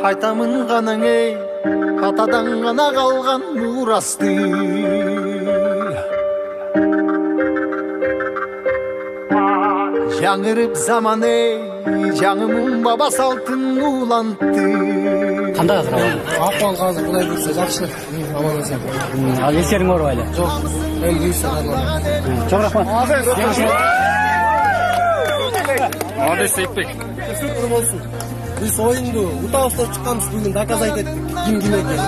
Айтамын ғанаң ей, атадан ғана қалған мұрасты. Жаңырып заман ей, жаңымын баба салтын улантты. Қандай қазір ауыл? Ахуал қазір құдай бұйырса жақсы. Аман есен. Ал естерің бар әлі? Жоқ, әлі бұйырса нормально. Çok рахмат. Молодец, Сейітбек. Шүкір болсын. Біз ойынды ұта ұстап шыққанбыз, бүгін доказать еттік. Кім екен.